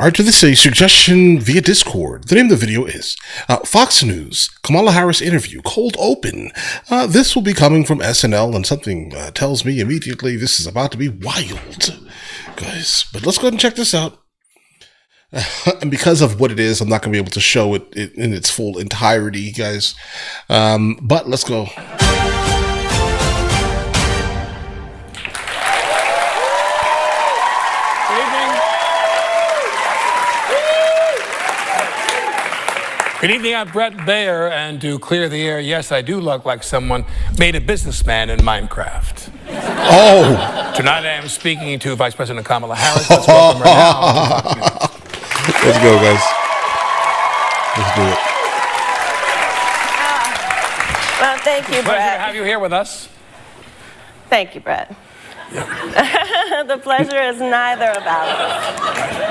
All right, to this a suggestion via Discord. The name of the video is Fox News, Kamala Harris interview, cold open. This will be coming from SNL, and something tells me immediately this is about to be wild, guys. But let's go ahead and check this out. And because of what it is, I'm not going to be able to show it in its full entirety, guys. But let's go. Good evening, I'm Brett Baer, and to clear the air, yes, I do look like someone made a businessman in Minecraft. Oh! Tonight I am speaking to Vice President Kamala Harris. Let's welcome her now. Let's go, guys. Let's do it. Well, thank you, Brett. Pleasure to have you here with us. Thank you, Brett. The pleasure is neither of ours.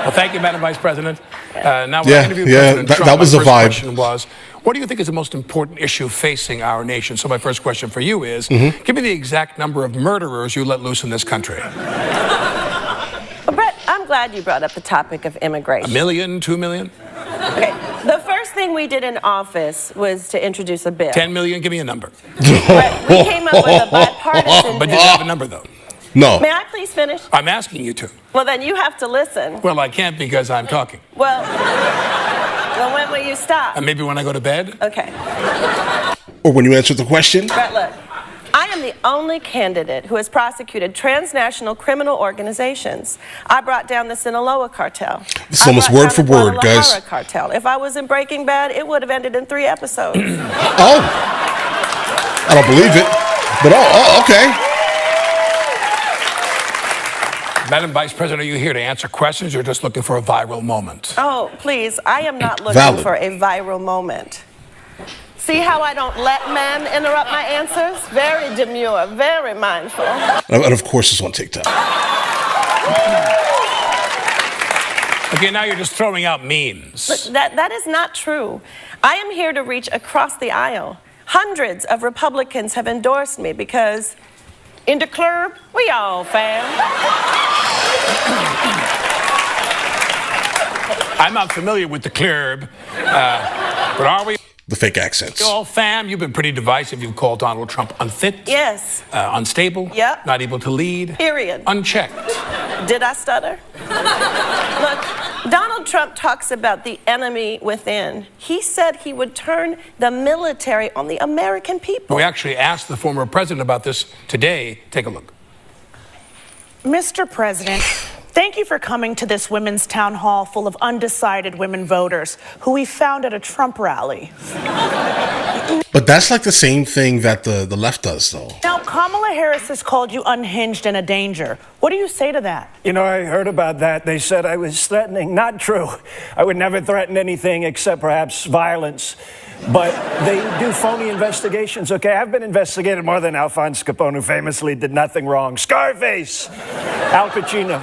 Well, thank you, Madam Vice President. Now, when I interviewed President Trump, that was my the first vibe. question was, what do you think is the most important issue facing our nation? So my first question for you is, give me the exact number of murderers you let loose in this country. Well, Brett, I'm glad you brought up the topic of immigration. 1 million, 2 million? Okay, the first thing we did in office was to introduce a bill. 10 million, give me a number. Brett, we came up with a bipartisan But bill. you don't have a number, though. No. May I please finish? I'm asking you to. Well, then you have to listen. Well, I can't because I'm talking. Well, when will you stop? Maybe when I go to bed? Okay. Or when you answer the question. Brett, look. I am the only candidate who has prosecuted transnational criminal organizations. I brought down the Sinaloa cartel. It's almost word for word, guys. Cartel. If I was in Breaking Bad, it would have ended in 3 episodes. Oh! I don't believe it. But okay. Madam Vice President, are you here to answer questions or just looking for a viral moment? Oh, please, I am not looking Valid. for a viral moment. See how I don't let men interrupt my answers? Very demure, very mindful. And of course, it's on TikTok. Okay, now you're just throwing out memes. Look, that is not true. I am here to reach across the aisle. Hundreds of Republicans have endorsed me because in the club, we all fam. I'm not familiar with the club, but are we The fake accents. all fam? You've been pretty divisive. You've called Donald Trump unfit. Yes. Unstable. Yep. Not able to lead. Period. Unchecked. Did I stutter? Look, Donald Trump talks about the enemy within. He said he would turn the military on the American people. We actually asked the former president about this today. Take a look. Mr. President, thank you for coming to this women's town hall full of undecided women voters who we found at a Trump rally. But that's like the same thing that the left does, though. Now, Kamala Harris has called you unhinged and a danger. What do you say to that? You know, I heard about that. They said I was threatening. Not true. I would never threaten anything except perhaps violence. But they do phony investigations, okay? I've been investigated more than Alphonse Capone, who famously did nothing wrong. Scarface! Al Pacino.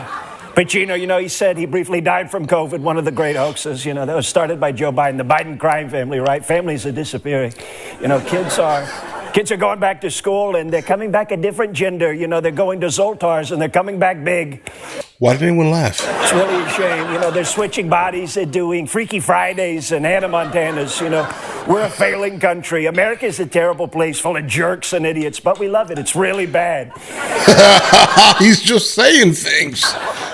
Pacino, you know, he said he briefly died from COVID, one of the great hoaxes, you know, that was started by Joe Biden, the Biden crime family, right? Families are disappearing. You know, kids are going back to school, and they're coming back a different gender. You know, they're going to Zoltars, and they're coming back big. Why did anyone laugh? It's really a shame. You know, they're switching bodies. They're doing Freaky Fridays and Hannah Montanas. You know, we're a failing country. America's a terrible place full of jerks and idiots, but we love it. It's really bad. He's just saying things.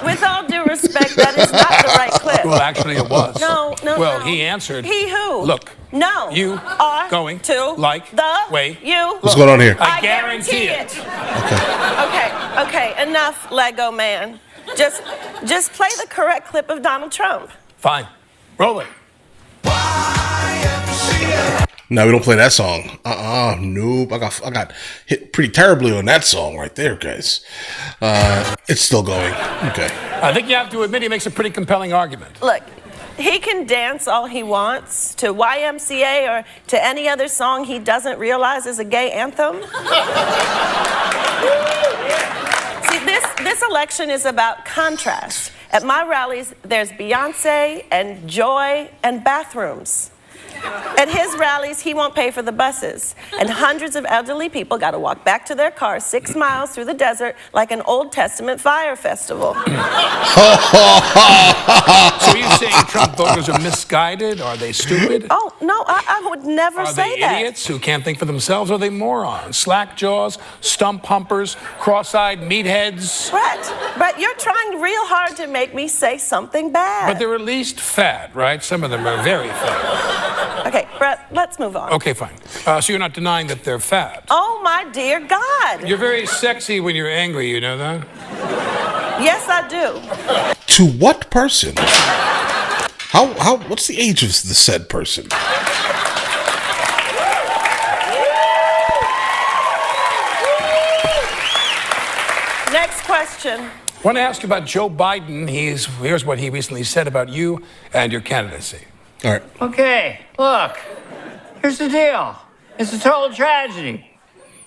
With all due respect, that is not the right clip. Well, actually, it was. No. Well, he answered. He who? Look. No. You are going to like the way you. What's going on here? I guarantee it. Okay. Enough, Lego man. Just play the correct clip of Donald Trump. Fine. Roll it. No, we don't play that song. Nope. I got hit pretty terribly on that song right there, guys. It's still going. Okay. I think you have to admit he makes a pretty compelling argument. Look, he can dance all he wants to YMCA or to any other song he doesn't realize is a gay anthem. See, this election is about contrast. At my rallies, there's Beyonce and joy and bathrooms. At his rallies, he won't pay for the buses. And hundreds of elderly people got to walk back to their cars 6 miles through the desert like an Old Testament fire festival. So you saying Trump voters are misguided? Are they stupid? Oh, no, I would never Are say they that. idiots who can't think for themselves? Are they morons? Slack jaws, stump humpers, cross-eyed meatheads? Brett, you're trying real hard to make me say something bad. But they're at least fat, right? Some of them are very fat. Okay, Brett, let's move on. Okay, fine. So you're not denying that they're fat? Oh, my dear God. You're very sexy when you're angry, you know that? Yes, I do. To what person? What's the age of the said person? Next question. I want to ask you about Joe Biden. Here's what he recently said about you and your candidacy. All right. Okay, look, here's the deal. It's a total tragedy.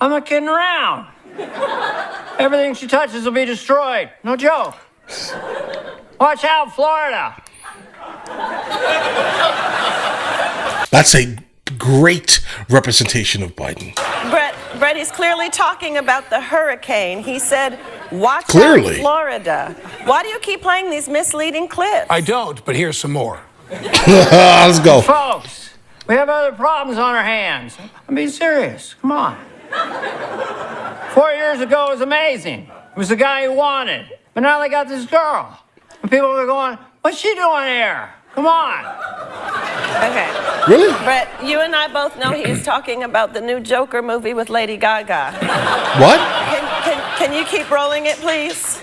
I'm not kidding around. Everything she touches will be destroyed. No joke. Watch out, Florida. That's a great representation of Biden. Brett, he's clearly talking about the hurricane. He said, watch Clearly. out, Florida. Why do you keep playing these misleading clips? I don't, but here's some more. Let's go. Folks, we have other problems on our hands. I'm being serious. Come on. 4 years ago it was amazing. It was the guy you wanted. But now they got this girl. And people are going, what's she doing here? Come on. Okay. Really? Brett, you and I both know he's talking about the new Joker movie with Lady Gaga. What? Can you keep rolling it, please?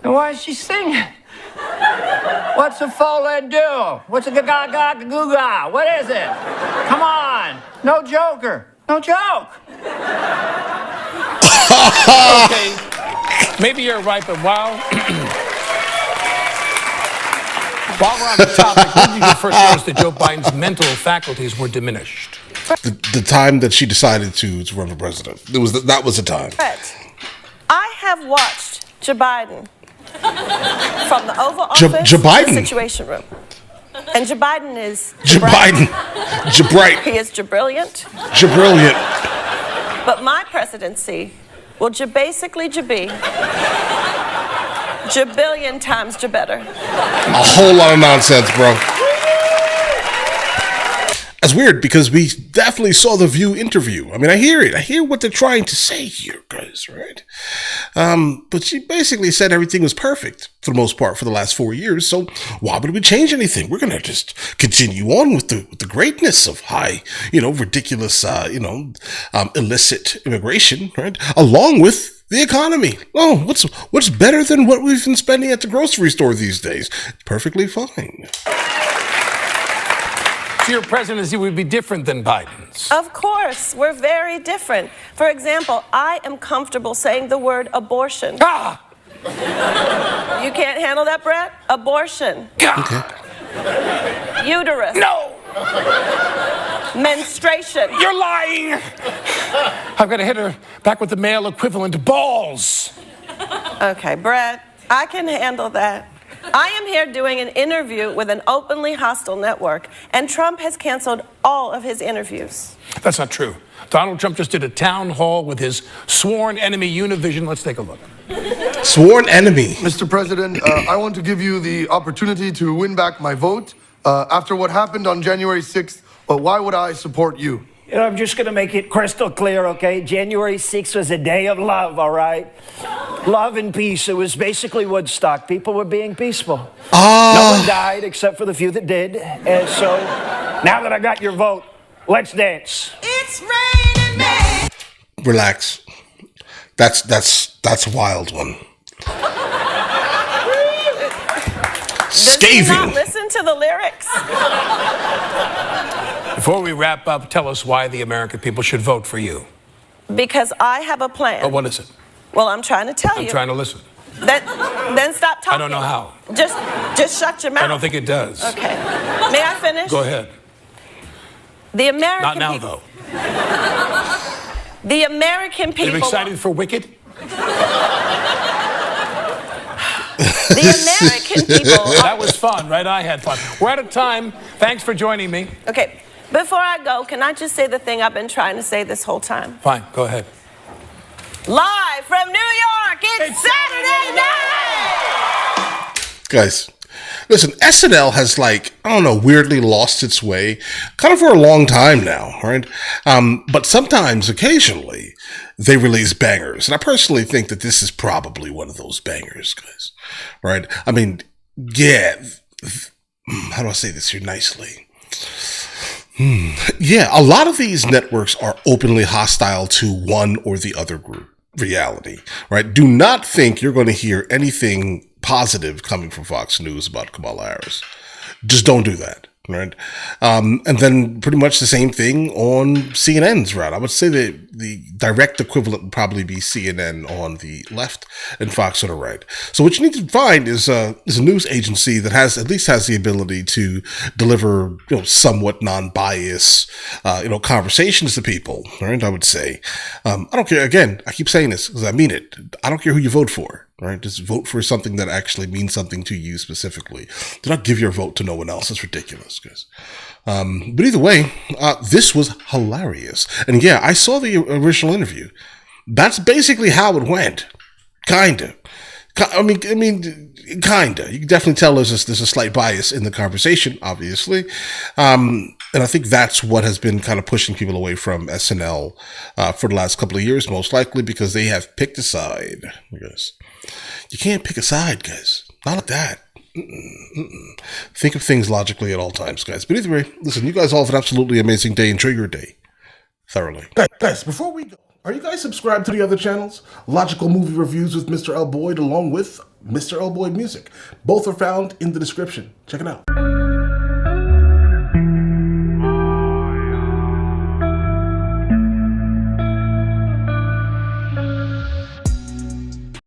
And why is she singing? What's a faux lead do? What's a ga-ga-ga-goo-ga? What is it? Come on. No Joker. No joke. Okay, maybe you're right, but while we're on the topic, when did you first notice that Joe Biden's mental faculties were diminished? The time that she decided to run for president. That was the time. Brett, I have watched Joe Biden from the Oval Office Joe to Biden? the Situation Room. And Joe Biden is Joe Biden. Jabright. He is brilliant. Jabrilliant. But my presidency will basically be jabillion times better. A whole lot of nonsense, bro. That's weird because we definitely saw the View interview. I mean, I hear it. I hear what they're trying to say here, guys, right? But she basically said everything was perfect for the most part for the last 4 years. So why would we change anything? We're going to just continue on with the greatness of high, ridiculous, illicit immigration, right? Along with the economy. Oh, what's better than what we've been spending at the grocery store these days? Perfectly fine. So your presidency would be different than Biden's? Of course, we're very different. For example, I am comfortable saying the word abortion. Ah! You can't handle that, Brett? Abortion. Okay. Uterus. No! Menstruation. You're lying! I've got to hit her back with the male equivalent, balls. Okay, Brett, I can handle that. I am here doing an interview with an openly hostile network, and Trump has canceled all of his interviews. That's not true. Donald Trump just did a town hall with his sworn enemy, Univision. Let's take a look. Sworn enemy. Mr. President, I want to give you the opportunity to win back my vote. After what happened on January 6th, why would I support you? I'm just going to make it crystal clear, okay? January 6th was a day of love, all right? Love and peace. It was basically Woodstock. People were being peaceful. No one died except for the few that did. And so now that I got your vote, let's dance. It's raining men. Relax. That's a wild one. Scathing. Does he not listen to the lyrics? Before we wrap up, tell us why the American people should vote for you. Because I have a plan. Oh, what is it? Well, I'm trying to tell you. I'm trying to listen. Then stop talking. I don't know how. Just shut your mouth. I don't think it does. Okay. May I finish? Go ahead. The American Not now, people. though. The American people. Are you excited for Wicked? The American people. That was fun, right? I had fun. We're out of time. Thanks for joining me. Okay. Before I go, can I just say the thing I've been trying to say this whole time? Fine, go ahead. Live from New York, it's Saturday night! Guys, Listen, SNL has, like, I don't know, weirdly lost its way kind of for a long time now, right? But sometimes, occasionally, they release bangers. And I personally think that this is probably one of those bangers, guys, right? I mean, yeah, how do I say this here nicely? Yeah, a lot of these networks are openly hostile to one or the other group. Reality, right? Do not think you're going to hear anything positive coming from Fox News about Kamala Harris. Just don't do that, right? And then pretty much the same thing on CNN's route. I would say that the direct equivalent would probably be CNN on the left and Fox on the right. So what you need to find is a news agency that at least has the ability to deliver, somewhat non-biased, conversations to people, right? I would say. I don't care. Again, I keep saying this because I mean it. I don't care who you vote for. Right? Just vote for something that actually means something to you specifically. Do not give your vote to no one else. It's ridiculous, guys. But either way, this was hilarious. And yeah, I saw the original interview. That's basically how it went. Kinda. I mean, kinda. You can definitely tell there's a slight bias in the conversation, obviously. And I think that's what has been kind of pushing people away from SNL for the last couple of years, most likely because they have picked a side. Because you can't pick a side, guys. Not like that. Think of things logically at all times, guys. But either way, listen, you guys all have an absolutely amazing day. Enjoy your day thoroughly. Guys, before we go, are you guys subscribed to the other channels? Logical Movie Reviews with Mr. L. Boyd along with Mr. L. Boyd Music. Both are found in the description. Check it out.